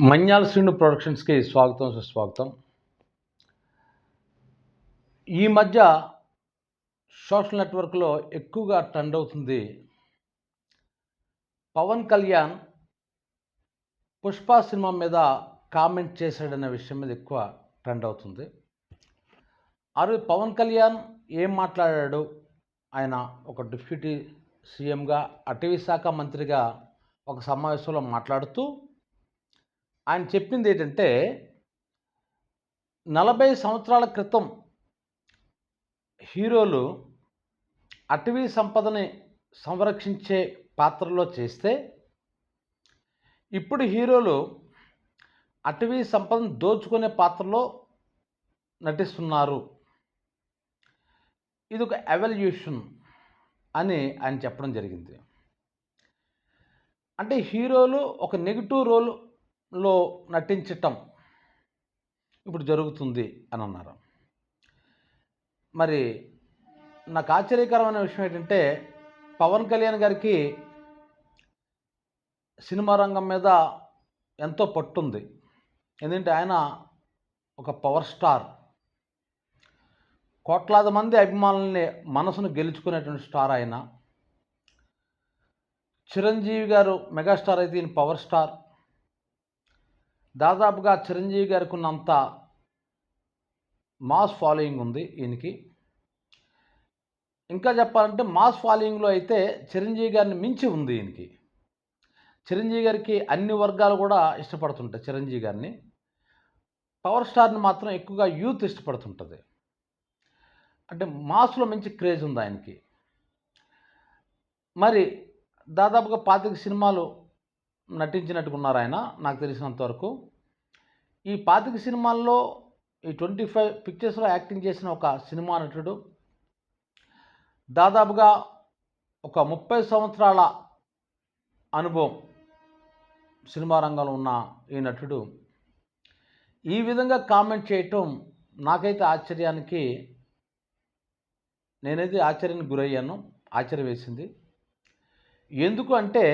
మన్యాల శ్రీను ప్రొడక్షన్స్కి స్వాగతం సుస్వాగతం. ఈ మధ్య సోషల్ నెట్వర్క్లో ఎక్కువగా ట్రెండ్ అవుతుంది. పవన్ కళ్యాణ్ పుష్ప సినిమా మీద కామెంట్ చేశాడనే విషయం మీద ఎక్కువ ట్రెండ్ అవుతుంది. రోజు పవన్ కళ్యాణ్ ఏం మాట్లాడాడు? ఆయన ఒక డిప్యూటీ సీఎంగా, అటవీ శాఖ మంత్రిగా ఒక సమావేశంలో మాట్లాడుతూ ఆయన చెప్పింది ఏంటంటే, 40 సంవత్సరాల క్రితం హీరోలు అటవీ సంపదని సంరక్షించే పాత్రలో చేస్తే, ఇప్పుడు హీరోలు అటవీ సంపదను దోచుకునే పాత్రలో నటిస్తున్నారు. ఇది ఒక ఎవల్యూషన్ అని ఆయన చెప్పడం జరిగింది. అంటే హీరోలు ఒక నెగిటివ్ రోల్లో నటించటం ఇప్పుడు జరుగుతుంది అని అన్నారు. మరి నాకు ఆశ్చర్యకరమైన విషయం ఏంటంటే, పవన్ కళ్యాణ్ గారికి సినిమా రంగం మీద ఎంతో పట్టుంది. ఎందుకంటే ఆయన ఒక పవర్ స్టార్, కోట్లాది మంది అభిమానుల్ని మనసును గెలుచుకునేటువంటి స్టార్ ఆయన. చిరంజీవి గారు మెగాస్టార్ అయితే ఈయన పవర్ స్టార్. దాదాపుగా చిరంజీవి గారికి ఉన్నంత మాస్ ఫాలోయింగ్ ఉంది ఈయనకి. ఇంకా చెప్పాలంటే మాస్ ఫాలోయింగ్లో అయితే చిరంజీవి గారిని మించి ఉంది ఈయనకి. చిరంజీవి గారికి అన్ని వర్గాలు కూడా ఇష్టపడుతుంటాయి చిరంజీవి గారిని. పవర్ స్టార్ని మాత్రం ఎక్కువగా యూత్ ఇష్టపడుతుంటుంది. అంటే మాస్లో మంచి క్రేజ్ ఉంది ఆయనకి. మరి దాదాపుగా 25 సినిమాలు నటించినట్టుకున్నారు ఆయన, నాకు తెలిసినంతవరకు. ఈ 25 సినిమాల్లో ఈ 25 పిక్చర్స్లో యాక్టింగ్ చేసిన ఒక సినిమా నటుడు, దాదాపుగా ఒక 30 సంవత్సరాల అనుభవం సినిమా రంగంలో ఉన్న ఈ నటుడు ఈ విధంగా కామెంట్ చేయటం నాకైతే నేనైతే ఆశ్చర్యానికి గురయ్యాను. ఆశ్చర్యం వేసింది. ఎందుకు అంటే,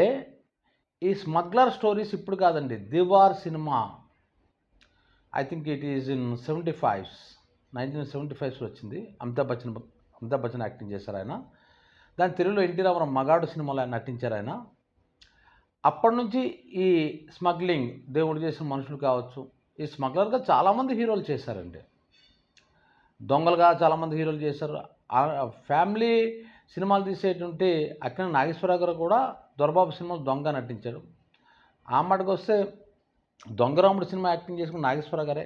ఈ స్మగ్లర్ స్టోరీస్ ఇప్పుడు కాదండి, Deewar cinema I think it is in 1975లో వచ్చింది. అమితాబ్ బచ్చన్ యాక్టింగ్ చేశారు ఆయన. దాని తెలుగులో ఎన్టీ రామారావు మగాడు సినిమాలో ఆయన నటించారు ఆయన. అప్పటి నుంచి ఈ స్మగ్లింగ్, దేవుడు చేసిన మనుషులు కావచ్చు, ఈ స్మగ్లర్గా చాలామంది హీరోలు చేశారండి. దొంగలుగా చాలామంది హీరోలు చేశారు. ఫ్యామిలీ సినిమాలు తీసేటువంటి అక్కినేని నాగేశ్వరరావు గారు కూడా దొరబాబు సినిమాలో దొంగ నటించారు. ఆ మాటకు వస్తే దొంగరాముడు సినిమా యాక్టింగ్ చేసుకున్న నాగేశ్వరరావు గారే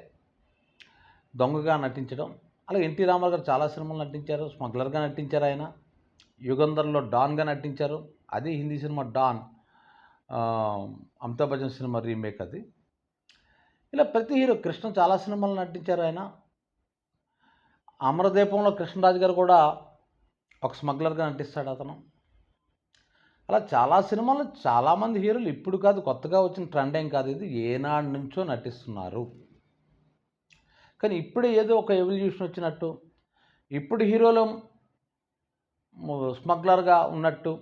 దొంగగా నటించడం. అలాగే ఎన్టీ రామారావు గారు చాలా సినిమాలు నటించారు, స్మగ్లర్గా నటించారు ఆయన. యుగంధర్లో డాన్గా నటించారు. అది Hindi cinema Don, Amitabh Bachchan cinema remake అది. ఇలా ప్రతి హీరో, కృష్ణ చాలా సినిమాలు నటించారు ఆయన. అమరదీపంలో కృష్ణరాజు గారు కూడా ఒక స్మగ్లర్గా నటిస్తాడు అతను. అలా చాలా సినిమాలు చాలామంది హీరోలు ఇప్పుడు కాదు, కొత్తగా వచ్చిన ట్రెండ్ ఏం కాదు, ఇది ఏనాడు నుంచో నటిస్తున్నారు. కానీ ఇప్పుడే ఏదో ఒక ఎవల్యూషన్ వచ్చినట్టు, ఇప్పుడు హీరోలు స్మగ్లర్గా ఉన్నట్టు,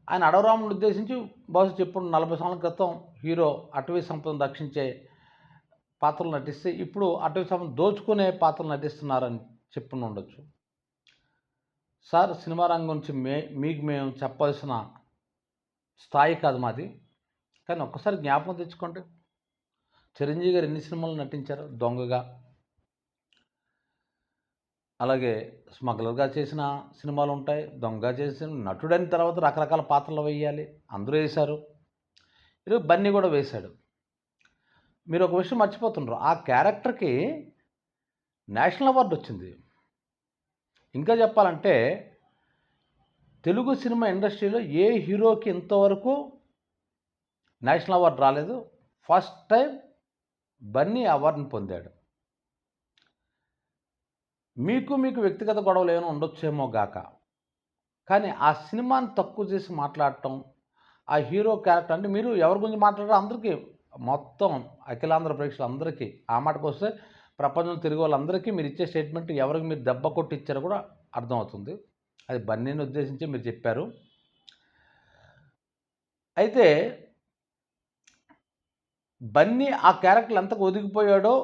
ఆయన అడవరాముని ఉద్దేశించి బహుశా చెప్పుడు 40 సంవత్సరాల క్రితం హీరో అటవీ సంపదను రక్షించే పాత్రలు నటిస్తే ఇప్పుడు అటవీ సంపదను దోచుకునే పాత్రలు నటిస్తున్నారని చెప్పుకుని ఉండొచ్చు. సార్, సినిమా రంగం గురించి మీకు మేము చెప్పాల్సిన స్థాయి కాదు మాది. కానీ ఒక్కసారి జ్ఞాపకం తెచ్చుకోండి, చిరంజీవి గారు ఎన్ని సినిమాలు నటించారు దొంగగా. అలాగే స్మగ్లర్గా చేసిన సినిమాలు ఉంటాయి, దొంగగా చేసిన నటుడైన తర్వాత రకరకాల పాత్రలు వేయాలి, అందరూ వేశారు. ఈరోజు బన్నీ కూడా వేశాడు. మీరు ఒక విషయం మర్చిపోతున్నారు, ఆ క్యారెక్టర్కి నేషనల్ అవార్డు వచ్చింది. ఇంకా చెప్పాలంటే తెలుగు సినిమా ఇండస్ట్రీలో ఏ హీరోకి ఇంతవరకు నేషనల్ అవార్డు రాలేదు. ఫస్ట్ టైం బన్నీ అవార్డుని పొందాడు. మీకు వ్యక్తిగత గొడవలు ఏమైనా ఉండొచ్చేమో గాక, కానీ ఆ సినిమాని తక్కువ చేసి మాట్లాడటం, ఆ హీరో క్యారెక్టర్, అంటే మీరు ఎవరి గురించి మాట్లాడారో అందరికీ, మొత్తం అఖిలాంధ్ర ప్రేక్షకులందరికీ, ఆ మాటకు వస్తే ప్రపంచం తిరిగి వాళ్ళందరికీ మీరు ఇచ్చే స్టేట్మెంట్ ఎవరికి మీరు దెబ్బ కొట్టి ఇచ్చారో కూడా అర్థమవుతుంది. అది బన్నీని ఉద్దేశించి మీరు చెప్పారు. అయితే బన్నీ ఆ క్యారెక్టర్ ఎంతకు ఒదిగిపోయాడో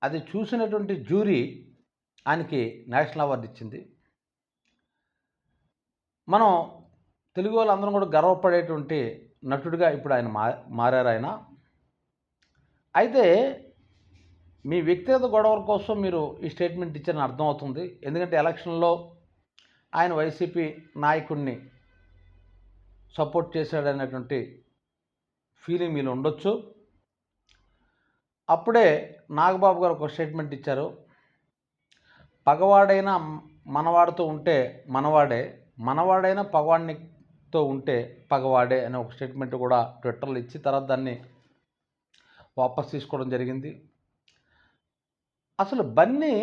అది చూసినటువంటి జ్యూరీ ఆయనకి నేషనల్ అవార్డు ఇచ్చింది. మనం తెలుగు వాళ్ళందరం కూడా గర్వపడేటువంటి నటుడిగా ఇప్పుడు ఆయన మారారు ఆయన. అయితే మీ వ్యక్తిగత గొడవల కోసం మీరు ఈ స్టేట్మెంట్ ఇచ్చారని అర్థమవుతుంది. ఎందుకంటే ఎలక్షన్‌లో ఆయన వైసీపీ నాయకుడిని సపోర్ట్ చేశాడనేటువంటి ఫీలింగ్ మీలో ఉండొచ్చు. అప్పుడే నాగబాబు గారు ఒక స్టేట్మెంట్ ఇచ్చారు. పగవాడైనా మనవాడితో ఉంటే మనవాడే, మనవాడైనా పగవాడినితో ఉంటే పగవాడే అనే ఒక స్టేట్మెంట్ కూడా ట్విట్టర్లో ఇచ్చి తర్వాత దాన్ని వాపస్ తీసుకోవడం జరిగింది. అసలు బన్నీ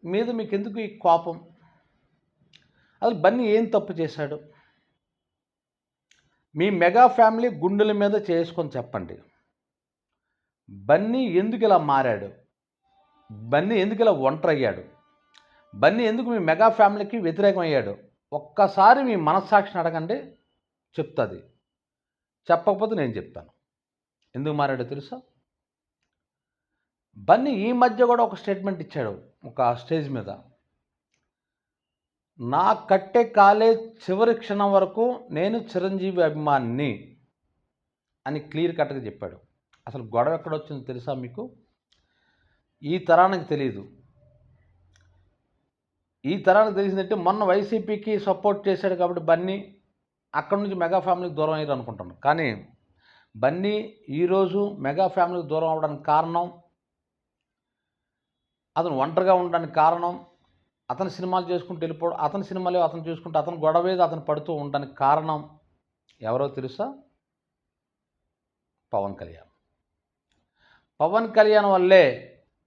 మీద మీకెందుకు ఈ కోపం? అసలు బన్నీ ఏం తప్పు చేశాడు? మీ మెగా ఫ్యామిలీ గుండెల మీద చేసుకొని చెప్పండి. బన్నీ ఎందుకు ఇలా మారాడు? బన్నీ ఎందుకు ఇలా ఒంటరయ్యాడు? బన్నీ ఎందుకు మీ మెగా ఫ్యామిలీకి వ్యతిరేకం అయ్యాడు? ఒక్కసారి మీ మనస్సాక్షిని అడగండి, చెప్తుంది. చెప్పకపోతే నేను చెప్తాను ఎందుకు మారాడో తెలుసా? బన్నీ ఈ మధ్య కూడా ఒక స్టేట్మెంట్ ఇచ్చాడు ఒక స్టేజ్ మీద. నా కట్టే కాలేజ్ చివరి క్షణం వరకు నేను చిరంజీవి అభిమానిని అని క్లియర్ కట్గా చెప్పాడు. అసలు గొడవ ఎక్కడొచ్చిందో తెలుసా మీకు? ఈ తరానికి తెలియదు. ఈ తరానికి తెలిసిందంటే మొన్న వైసీపీకి సపోర్ట్ చేశాడు కాబట్టి బన్నీ అక్కడి నుంచి మెగా ఫ్యామిలీకి దూరం అయ్యారు అనుకుంటున్నాను. కానీ బన్నీ ఈరోజు మెగా ఫ్యామిలీకి దూరం అవ్వడానికి కారణం, అతను ఒంటరిగా ఉండడానికి కారణం, అతని సినిమాలు చేసుకుంటూ వెళ్ళిపోవడం, అతని సినిమాలు అతను చూసుకుంటూ అతను గొడవేది అతను పడుతూ ఉండడానికి కారణం ఎవరో తెలుసా? పవన్ కళ్యాణ్. పవన్ కళ్యాణ్ వల్లే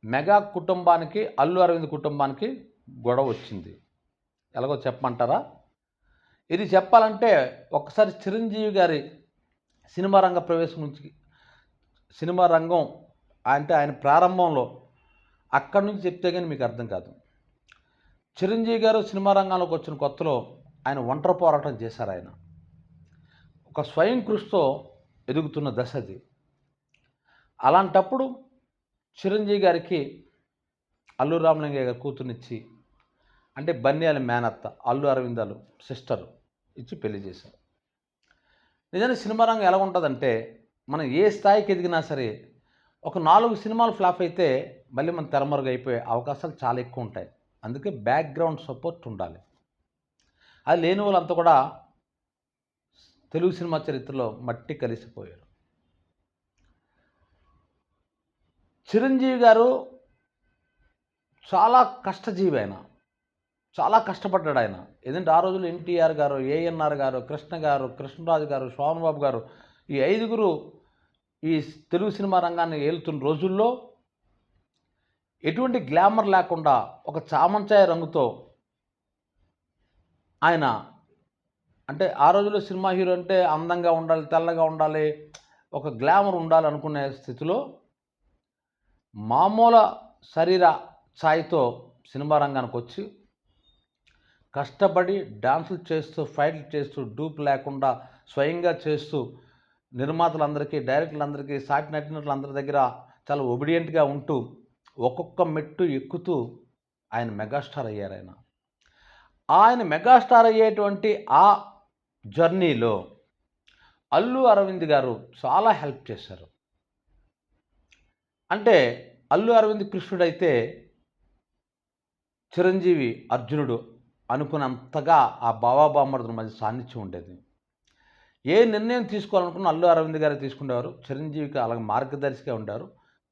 మెగా కుటుంబానికి, అల్లు అరవింద్ కుటుంబానికి గొడవ వచ్చింది. ఎలాగో చెప్పమంటారా? ఇది చెప్పాలంటే ఒక్కసారి చిరంజీవి గారి సినిమా రంగ ప్రవేశం నుంచి, సినిమా రంగం అంటే ఆయన ప్రారంభంలో అక్కడి నుంచి చెప్తే కానీ మీకు అర్థం కాదు. చిరంజీవి గారు సినిమా రంగంలోకి వచ్చిన కొత్తలో ఆయన ఒంటరి పోరాటం చేశారు. ఆయన ఒక స్వయం కృషితో ఎదుగుతున్న దశ అది. అలాంటప్పుడు చిరంజీవి గారికి అల్లు రామలింగయ్య గారు కూతురునిచ్చి, అంటే బన్యాల మేనత్త అల్లు అరవిందాలు సిస్టర్ ఇచ్చి పెళ్లి చేశారు. నిజానికి సినిమా రంగం ఎలా ఉంటుందంటే, మనం ఏ స్థాయికి ఎదిగినా సరే ఒక 4 సినిమాలు ఫ్లాప్ అయితే మళ్ళీ మన తెరమరుగు అయిపోయే అవకాశాలు చాలా ఎక్కువ ఉంటాయి. అందుకే బ్యాక్గ్రౌండ్ సపోర్ట్ ఉండాలి. అది లేని వాళ్ళంతా కూడా తెలుగు సినిమా చరిత్రలో మట్టి కలిసిపోయారు. చిరంజీవి గారు చాలా కష్టజీవి. ఆయన చాలా కష్టపడ్డాడు. ఆయన ఎందుకంటే ఆ రోజుల్లో ఎన్టీఆర్ గారు, ఏఎన్ఆర్ గారు, కృష్ణ గారు, కృష్ణరాజు గారు, శోభన్ బాబు గారు, ఈ 5గురు ఈ తెలుగు సినిమా రంగాన్ని ఏలుతున్న రోజుల్లో ఎటువంటి గ్లామర్ లేకుండా ఒక చామంచాయ రంగుతో ఆయన, అంటే ఆ రోజుల్లో సినిమా హీరో అంటే అందంగా ఉండాలి, తెల్లగా ఉండాలి, ఒక గ్లామర్ ఉండాలి అనుకునే స్థితిలో మామూలు శరీర ఛాయతో సినిమా రంగానికి వచ్చి కష్టపడి డాన్సులు చేస్తూ, ఫైట్లు చేస్తూ, డూప్ లేకుండా స్వయంగా చేస్తూ, నిర్మాతలందరికీ, డైరెక్టర్లందరికీ, సాటి నటినటులందరి దగ్గర చాలా ఒబిడియంట్గా ఉంటూ ఒక్కొక్క మెట్టు ఎక్కుతూ ఆయన మెగాస్టార్ అయ్యారు. ఆయన మెగాస్టార్ అయ్యేటువంటి ఆ జర్నీలో అల్లు అరవింద్ గారు చాలా హెల్ప్ చేశారు. అంటే అల్లు అరవింద్ కృష్ణుడైతే చిరంజీవి అర్జునుడు అనుకున్నంతగా ఆ బావాబామ్మర్దుల మధ్య సాన్నిధ్యం ఉండేది. ఏ నిర్ణయం తీసుకోవాలనుకున్న అల్లు అరవింద్ గారు తీసుకునేవారు. చిరంజీవికి అలాగే మార్గదర్శిగా ఉండారు.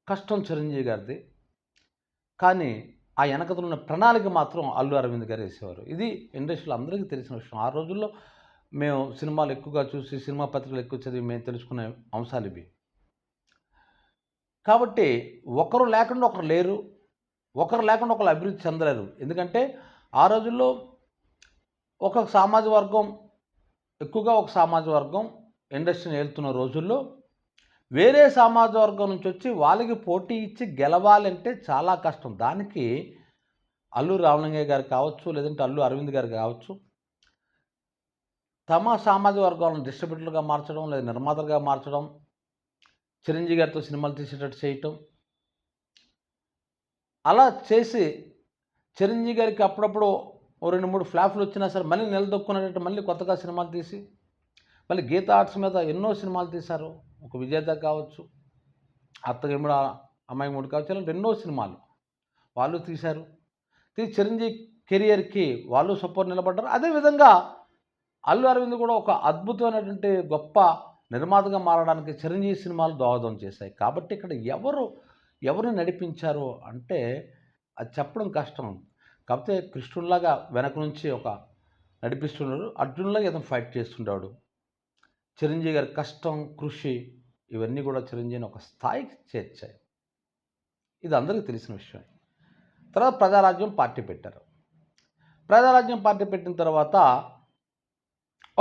కష్టం చిరంజీవి గారిది, కానీ ఆ వెనకతలో ఉన్న ప్రణాళిక మాత్రం అల్లు అరవింద్ గారు వేసేవారు. ఇది ఇండస్ట్రీలో అందరికీ తెలిసిన విషయం. ఆ రోజుల్లో మేము సినిమాలు ఎక్కువగా చూసి, సినిమా పత్రికలు ఎక్కువ చదివి మేము తెలుసుకునే అంశాలు ఇవి. కాబట్టి ఒకరు లేకుండా ఒకరు లేరు, ఒకరు లేకుండా ఒకరు అభివృద్ధి చెందలేరు. ఎందుకంటే ఆ రోజుల్లో ఒక సామాజిక వర్గం, ఎక్కువగా ఒక సామాజిక వర్గం ఇండస్ట్రీని ఏలుతున్న రోజుల్లో వేరే సామాజిక వర్గం నుంచి వచ్చి వాళ్ళకి పోటీ ఇచ్చి గెలవాలంటే చాలా కష్టం. దానికి అల్లు రామలింగయ్య గారు కావచ్చు, లేదంటే అల్లు అరవింద్ గారు కావచ్చు, తమ సామాజిక వర్గాలను డిస్ట్రిబ్యూటర్లుగా మార్చడం, లేదా నిర్మాతలుగా మార్చడం చిరంజీవి గారితో సినిమాలు తీసేటట్టు చేయటం, అలా చేసి చిరంజీవి గారికి అప్పుడప్పుడు ఓ 2, 3 ఫ్లాప్‌లు వచ్చినా సరే మళ్ళీ నిలదొక్కునేటట్టు మళ్ళీ కొత్తగా సినిమాలు తీసి, మళ్ళీ గీతా ఆర్ట్స్ మీద ఎన్నో సినిమాలు తీశారు. ఒక విజేత కావచ్చు, అత్తగారిముడు, అమ్మాయిముడు కావచ్చు, ఇలాంటి ఎన్నో సినిమాలు వాళ్ళు తీశారు. చిరంజీవి కెరియర్‌కి వాళ్ళు సపోర్ట్ నిలబడ్డారు. అదేవిధంగా అల్లు అరవింద్ కూడా ఒక అద్భుతమైనటువంటి గొప్ప నిర్మాతగా మారడానికి చిరంజీవి సినిమాలు దోహదం చేశాయి. కాబట్టి ఇక్కడ ఎవరు నడిపించారు అంటే అది చెప్పడం కష్టం. కాకపోతే కృష్ణుడిలాగా వెనక నుంచి ఒక నడిపిస్తున్నాడు. అర్జునులాగా ఇతను ఫైట్ చేస్తుంటాడు. చిరంజీవి గారి కష్టం, కృషి ఇవన్నీ కూడా చిరంజీవిని ఒక స్థాయికి చేర్చాయి. ఇది అందరికీ తెలిసిన విషయం. తర్వాత ప్రజారాజ్యం పార్టీ పెట్టారు. ప్రజారాజ్యం పార్టీ పెట్టిన తర్వాత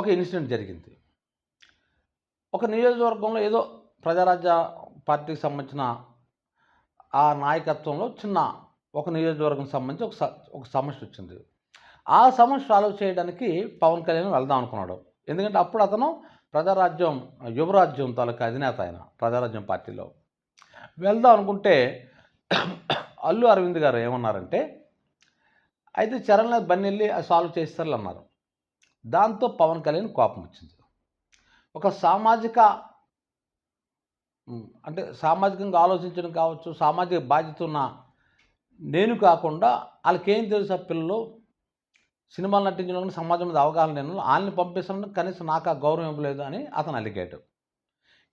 ఒక ఇన్సిడెంట్ జరిగింది. ఒక నియోజకవర్గంలో ఏదో ప్రజారాజ్య పార్టీకి సంబంధించిన ఆ నాయకత్వంలో ఒక నియోజకవర్గం సంబంధించి ఒక సమస్య వచ్చింది. ఆ సమస్య సాల్వ్ చేయడానికి పవన్ కళ్యాణ్ వెళ్దాం అనుకున్నాడు. ఎందుకంటే అప్పుడు అతను ప్రజారాజ్యం యువరాజ్యం తాలూకా అధినేత, ఆయన ప్రజారాజ్యం పార్టీలో వెళ్దాం అనుకుంటే అల్లు అరవింద్ గారు ఏమన్నారంటే, అయితే చరణ్ బన్నీ వెళ్ళి సాల్వ్ చేస్తారు అన్నారు. దాంతో పవన్ కళ్యాణ్ కోపం వచ్చింది. ఒక సామాజికంగా ఆలోచించడం కావచ్చు, సామాజిక బాధ్యత ఉన్న నేను కాకుండా వాళ్ళకేం తెలుసు, ఆ పిల్లలు సినిమాలు నటించడం సమాజం మీద అవగాహన లేని వాళ్ళని పంపిస్తాను, కనీసం నాకు ఆ గౌరవం ఇవ్వలేదు అని అతను అలిగాడు.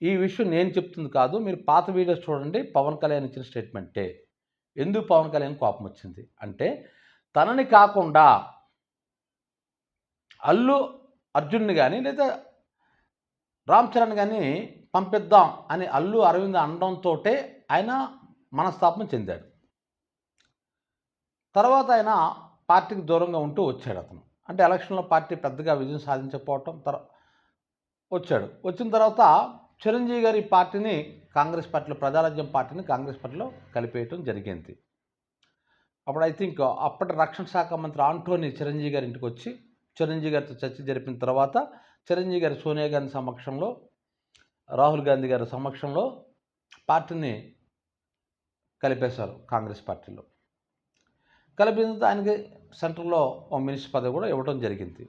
ఈ విషయం నేను చెప్తుంది కాదు, మీరు పాత వీడియోస్ చూడండి, పవన్ కళ్యాణ్ ఇచ్చిన స్టేట్మెంటే. ఎందుకు పవన్ కళ్యాణ్ కోపం వచ్చింది అంటే, తనని కాకుండా అల్లు అర్జున్ని కానీ లేదా రామ్ చరణ్ కానీ పంపిద్దాం అని అల్లు అరవింద్ అనడంతో ఆయన మనస్తాపం చెందాడు. తర్వాత ఆయన పార్టీకి దూరంగా ఉంటూ వచ్చాడు. అతను అంటే ఎలక్షన్లో పార్టీ పెద్దగా విజయం సాధించకపోవటం వచ్చాడు. వచ్చిన తర్వాత చిరంజీవి గారి పార్టీని కాంగ్రెస్ పార్టీలో, ప్రజారాజ్యం పార్టీని కాంగ్రెస్ పార్టీలో కలిపేయటం జరిగింది. అప్పుడు ఐ థింక్ అప్పటి రక్షణ శాఖ మంత్రి ఆంటోనీ చిరంజీవి గారి ఇంటికి వచ్చి చిరంజీవి గారితో చర్చ జరిపిన తర్వాత చిరంజీవి గారి సోనియా గాంధీ సమక్షంలో, రాహుల్ గాంధీ గారి సమక్షంలో పార్టీని కలిపేశారు కాంగ్రెస్ పార్టీలో. కలిపినంత ఆయనకి సెంట్రల్లో ఓ మినిస్టర్ పదవి కూడా ఇవ్వడం జరిగింది.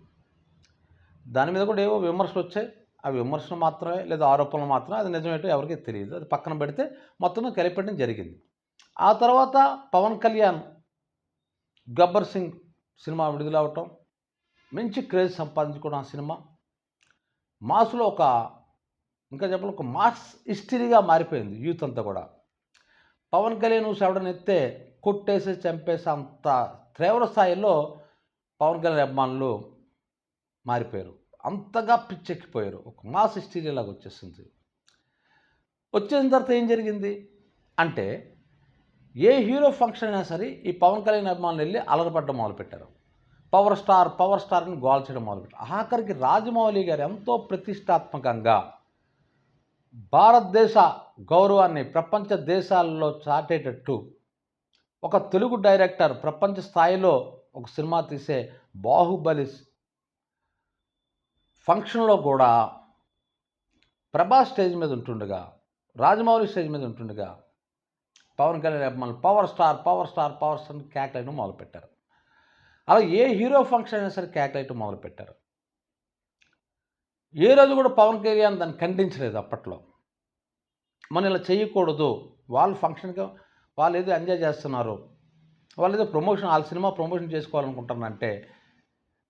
దాని మీద కూడా ఏవో విమర్శలు వచ్చాయి. అవి విమర్శలు మాత్రమే లేదా ఆరోపణలు మాత్రమే, అది నిజమేంటో ఎవరికీ తెలియదు. అది పక్కన పెడితే మొత్తం కలిపేయడం జరిగింది. ఆ తర్వాత పవన్ కళ్యాణ్ గబ్బర్ సింగ్ సినిమా విడుదలవటం, మంచి క్రేజ్ సంపాదించుకోవడం, ఆ సినిమా మాస్లో ఇంకా చెప్పాలి ఒక మాస్ హిస్టరీగా మారిపోయింది. యూత్ అంతా కూడా పవన్ కళ్యాణ్ ఎవడనెత్తే కొట్టేసి చంపేసి అంత తీవ్ర స్థాయిలో పవన్ కళ్యాణ్ అభిమానులు మారిపోయారు. అంతగా పిచ్చెక్కిపోయారు. ఒక మాస్ హిస్టరీ లాగా వచ్చేసింది. వచ్చేసిన తర్వాత ఏం జరిగింది అంటే, ఏ హీరో ఫంక్షన్ అయినా సరే ఈ పవన్ కళ్యాణ్ అభిమానులు వెళ్ళి అలరపడ్డం మొదలుపెట్టారు. పవర్ స్టార్ అని గోల్ చేయడం మొదలుపెట్టారు. ఆఖరికి రాజమౌళి గారు ఎంతో ప్రతిష్టాత్మకంగా భారతదేశ గౌరవాన్ని ప్రపంచ దేశాల్లో చాటేటట్టు ఒక తెలుగు డైరెక్టర్ ప్రపంచ స్థాయిలో ఒక సినిమా తీసే బాహుబలి ఫంక్షన్లో కూడా ప్రభాస్ స్టేజ్ మీద ఉంటుండగా, రాజమౌళి స్టేజ్ మీద ఉంటుండగా పవన్ కళ్యాణ్ అభిమానులు పవర్ స్టార్ అని కేకలేయడం మొదలుపెట్టారు. అలా ఏ హీరో ఫంక్షన్ అయినా సరే కేకలేయడం మొదలుపెట్టారు. ఏ రోజు కూడా పవన్ కళ్యాణ్ దాన్ని ఖండించలేదు. అప్పట్లో మనం ఇలా చేయకూడదు, వాళ్ళు ఫంక్షన్కి వాళ్ళు ఏదో ఎంజాయ్ చేస్తున్నారు, వాళ్ళు ఏదో వాళ్ళ సినిమా ప్రమోషన్ చేసుకోవాలనుకుంటున్నారంటే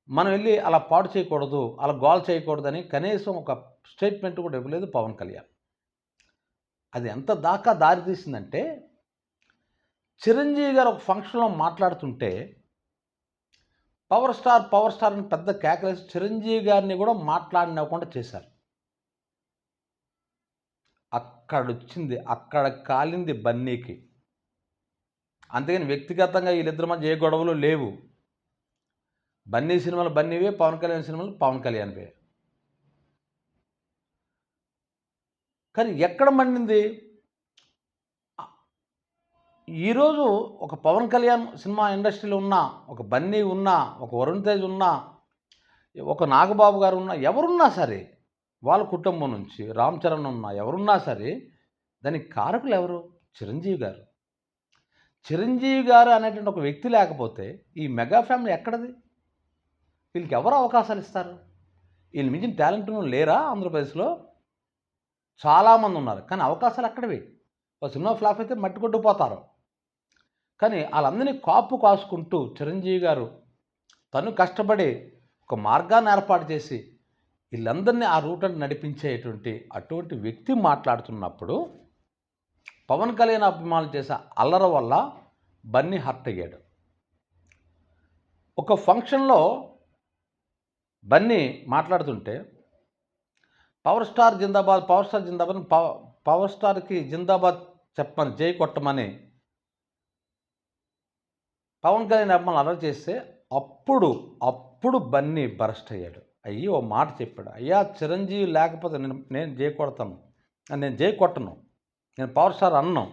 మనం వెళ్ళి అలా పాడు చేయకూడదు, అలా గోల్ చేయకూడదని కనీసం ఒక స్టేట్మెంట్ కూడా ఇవ్వలేదు పవన్ కళ్యాణ్. అది ఎంత దాకా దారి తీసిందంటే, చిరంజీవి గారు ఒక ఫంక్షన్లో మాట్లాడుతుంటే పవర్ స్టార్ అని పెద్ద కేకలేసి చిరంజీవి గారిని కూడా మాట్లాడినవ్వకుండా చేశారు. అక్కడ కాలింది బన్నీకి. అంతేగాని వ్యక్తిగతంగా వీళ్ళిద్దరి మధ్య ఏ గొడవలు లేవు. బన్నీ సినిమాలు బన్నీవే, పవన్ కళ్యాణ్ సినిమాలు పవన్ కళ్యాణ్వే. కానీ ఎక్కడ మండింది? ఈరోజు ఒక పవన్ కళ్యాణ్ సినిమా ఇండస్ట్రీలో ఉన్న, ఒక బన్నీ ఉన్నా, ఒక వరుణ్ తేజ్ ఉన్నా, ఒక నాగబాబు గారు ఉన్నా, ఎవరున్నా సరే వాళ్ళ కుటుంబం నుంచి రామ్ చరణ్ ఉన్నా ఎవరున్నా సరే దానికి కారకులు ఎవరు? చిరంజీవి గారు. చిరంజీవి గారు అనేటువంటి ఒక వ్యక్తి లేకపోతే ఈ మెగా ఫ్యామిలీ ఎక్కడిది? వీళ్ళకి ఎవరు అవకాశాలు ఇస్తారు? వీళ్ళు మించిన టాలెంట్ లేరా ఆంధ్రప్రదేశ్లో? చాలామంది ఉన్నారు, కానీ అవకాశాలు ఎక్కడివి? ఒక సినిమా ఫ్లాప్ అయితే మట్టి కొట్టుకుపోతారు. కానీ వాళ్ళందరినీ కాపు కాసుకుంటూ చిరంజీవి గారు తను కష్టపడి ఒక మార్గాన్ని ఏర్పాటు చేసి వీళ్ళందరినీ ఆ రూట్ని నడిపించేటువంటి అటువంటి వ్యక్తి మాట్లాడుతున్నప్పుడు పవన్ కళ్యాణ్ అభిమానులు చేసే అల్లర వల్ల బన్నీ హర్ట్ అయ్యాడు. ఒక ఫంక్షన్లో బన్నీ మాట్లాడుతుంటే పవర్ స్టార్ జిందాబాద్, పవర్ స్టార్ జిందాబాద్, పవర్ స్టార్కి జిందాబాద్ చెప్పమని, జై కొట్టమని పవన్ కళ్యాణ్ అభిమానులు అల్లరి చేస్తే అప్పుడు బన్నీ బరస్ట్ అయ్యాడు. అయ్యి ఓ మాట చెప్పాడు, అయ్యా చిరంజీవి లేకపోతే నేను జై కొడతాను, నేను జై కొట్టను, నేను పవర్ స్టార్ అన్నాను,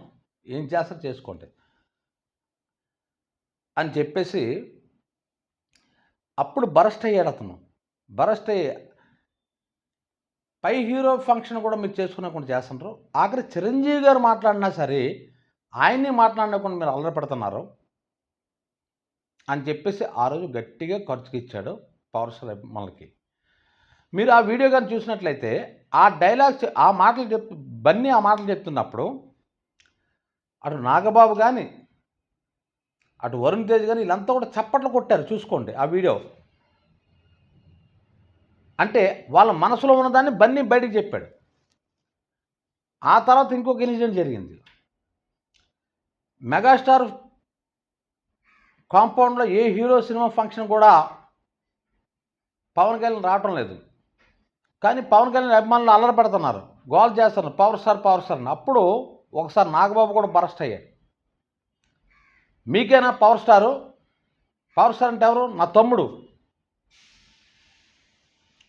ఏం చేస్తారు చేసుకోండి అని చెప్పేసి అప్పుడు బరస్ట్ అయ్యాడు అతను. బరస్ట్ అయ్యి పై హీరో ఫంక్షన్ కూడా మీరు చేసుకునేకుండా చేస్తున్నారు, ఆఖరి చిరంజీవి గారు మాట్లాడినా సరే ఆయన్ని మాట్లాడకుండా మీరు అల్లరి పెడుతున్నారు అని చెప్పేసి ఆ రోజు గట్టిగా ఖర్చుకి ఇచ్చాడు పవర్ స్టార్ అభిమానులకి. మీరు ఆ వీడియో కానీ చూసినట్లయితే ఆ డైలాగ్స్, ఆ మాటలు బన్నీ ఆ మాటలు చెప్తున్నప్పుడు అటు నాగబాబు కానీ అటు వరుణ్ తేజ్ కానీ వీళ్ళంతా కూడా చప్పట్లు కొట్టారు. చూసుకోండి ఆ వీడియో. అంటే వాళ్ళ మనసులో ఉన్నదాన్ని బన్నీ బయటికి చెప్పాడు. ఆ తర్వాత ఇంకొక ఇన్సిడెంట్ జరిగింది. మెగాస్టార్ కాంపౌండ్లో ఏ హీరో సినిమా ఫంక్షన్ కూడా పవన్ కళ్యాణ్ రావటం లేదు, కానీ పవన్ కళ్యాణ్ అభిమానులు అల్లరి పెడుతున్నారు, గోల్ చేస్తున్నారు, పవర్ స్టార్ అని. అప్పుడు ఒకసారి నాగబాబు కూడా బరస్ట్ అయ్యాడు. మీకేనా పవర్ స్టార్ అంటే ఎవరు? నా తమ్ముడు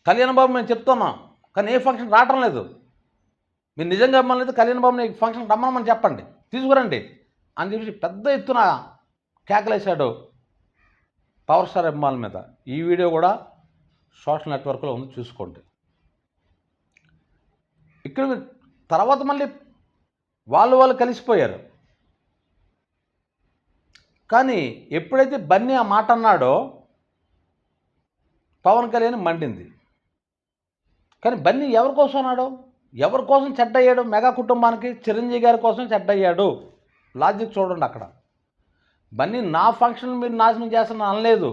కళ్యాణ్ బాబు, మేము చెప్తున్నాం, కానీ ఏ ఫంక్షన్ రావటం లేదు. మీరు నిజంగా అభిమానులు అయితే కళ్యాణ్ బాబుని ఫంక్షన్ రమ్మని చెప్పండి, తీసుకురండి అని చెప్పి పెద్ద ఎత్తున కేకలేశాడు పవర్ స్టార్ అభిమానుల మీద. ఈ వీడియో కూడా సోషల్ నెట్వర్క్లో ఉంది, చూసుకోండి. ఇక్కడ తర్వాత మళ్ళీ వాళ్ళు కలిసిపోయారు. కానీ ఎప్పుడైతే బన్నీ ఆ మాట అన్నాడో పవన్ కళ్యాణ్ మండింది. కానీ బన్నీ ఎవరి కోసం అన్నాడు? ఎవరి కోసం చెడ్డయ్యాడు? మెగా కుటుంబానికి, చిరంజీవి గారి కోసం చెడ్డయ్యాడు. లాజిక్ చూడండి అక్కడ. బన్నీ నా ఫంక్షన్ మీరు నాశనం చేస్తున్నా అనలేదు,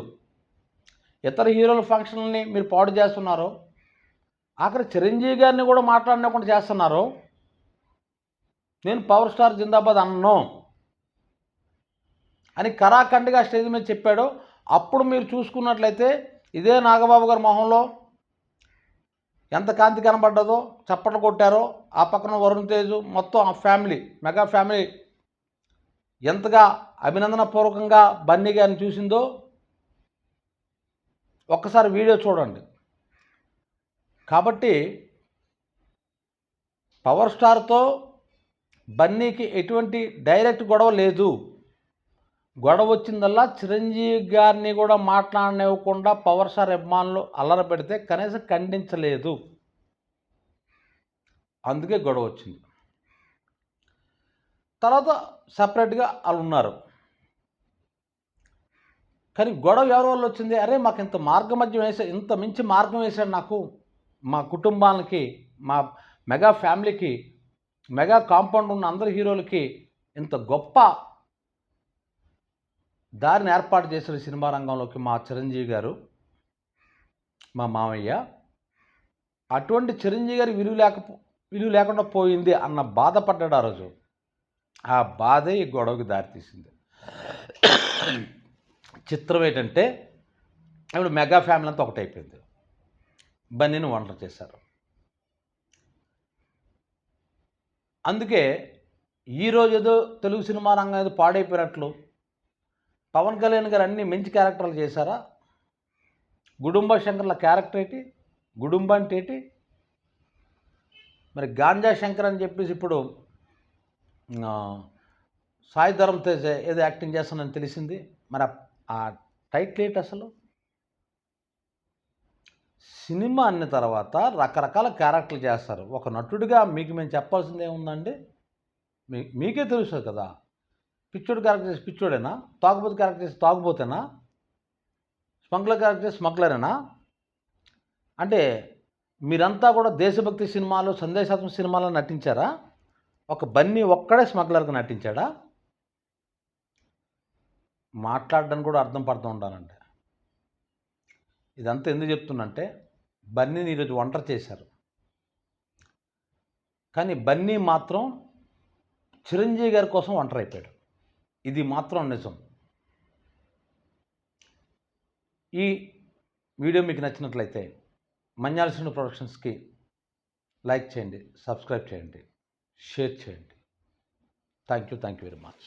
ఇతర హీరోల ఫంక్షన్ని మీరు పాడు చేస్తున్నారు, ఆఖరి చిరంజీవి గారిని కూడా మాట్లాడకుండా చేస్తున్నారు, నేను పవర్ స్టార్ జిందాబాద్ అన్నను అని కరాఖండిగా స్టేజ్ మీద చెప్పాడు. అప్పుడు మీరు చూసుకున్నట్లయితే ఇదే నాగబాబు గారి మొహంలో ఎంత కాంతి కనబడ్డదో, చప్పట్లు కొట్టారో, ఆ పక్కన వరుణ్ తేజ్, మొత్తం ఆ ఫ్యామిలీ, మెగా ఫ్యామిలీ ఎంతగా అభినందనపూర్వకంగా బన్నీ గారిని చూసిందో ఒక్కసారి వీడియో చూడండి. కాబట్టి పవర్ స్టార్తో బన్నీకి ఎటువంటి డైరెక్ట్ గొడవ లేదు. గొడవ వచ్చిందల్లా చిరంజీవి గారిని కూడా మాట్లాడనివ్వకుండా పవర్ స్టార్ అభిమానులు అల్లరి పెడితే కనీసం ఖండించలేదు, అందుకే గొడవ వచ్చింది. తర్వాత సపరేట్గా వాళ్ళు ఉన్నారు. కానీ గొడవ ఎవరి వల్ల వచ్చింది? అరే మాకు ఇంత మార్గమధ్యం వేసాడు, ఇంత మించి మార్గం వేశాడు నాకు, మా కుటుంబానికి, మా మెగా ఫ్యామిలీకి, మెగా కాంపౌండ్ ఉన్న అందరి హీరోలకి ఇంత గొప్ప దారిని ఏర్పాటు చేసిన సినిమా రంగంలోకి మా చిరంజీవి గారు, మా మామయ్య. అటువంటి చిరంజీవి గారి విలువ లేకుండా పోయింది అన్న బాధపడ్డాడు ఆ రోజు. ఆ బాధే ఈ గొడవకి దారితీసింది. చిత్రం ఏంటంటే ఇప్పుడు మెగా ఫ్యామిలీ అంతా ఒకటైపోయింది, బన్నీని ఒంటరి చేశారు. అందుకే ఈరోజు ఏదో తెలుగు సినిమా రంగం ఏదో పాడైపోయినట్లు పవన్ కళ్యాణ్ గారు అన్ని మంచి క్యారెక్టర్లు చేశారా? గుడుంబ శంకర్ల క్యారెక్టర్ ఏంటి? గుడుంబ అంటే ఏంటి? మరి గాంజా శంకర్ అని చెప్పేసి ఇప్పుడు సాయి ధరమ్ తేజ్ ఏదో యాక్టింగ్ చేస్తానని తెలిసింది. మరి ఆ టైటిల్ ఏంటి అసలు? సినిమా అన్న తర్వాత రకరకాల క్యారెక్టర్లు చేస్తారు. ఒక నటుడిగా మీకు మేము చెప్పాల్సింది ఏముందండి? మీకే తెలుస్తుంది కదా. పిచ్చోడు క్యారెక్టర్ చేసి పిచ్చోడేనా, తాగుబోతు క్యారెక్టర్ చేసి తాగుబోతేనా, స్మగ్లర్ క్యారెక్టర్ చేసి స్మగ్లరేనా? అంటే మీరంతా కూడా దేశభక్తి సినిమాలు, సందేశాత్మక సినిమాలో నటించారా? ఒక బన్నీ ఒక్కడే స్మగ్లర్గా నటించాడా? మాట్లాడడానికి కూడా అర్థం పడుతూ ఉండాలంటే. ఇదంతా ఎందుకు చెప్తున్నంటే, బన్నీని ఈరోజు ఒంటరి చేశారు. కానీ బన్నీ మాత్రం చిరంజీవి గారి కోసం ఒంటరి అయిపోయాడు. ఇది మాత్రం నిజం. ఈ వీడియో మీకు నచ్చినట్లయితే మన్యాల శ్రీను ప్రొడక్షన్స్కి లైక్ చేయండి, సబ్స్క్రైబ్ చేయండి, షేర్ చేయండి. Thank you very much.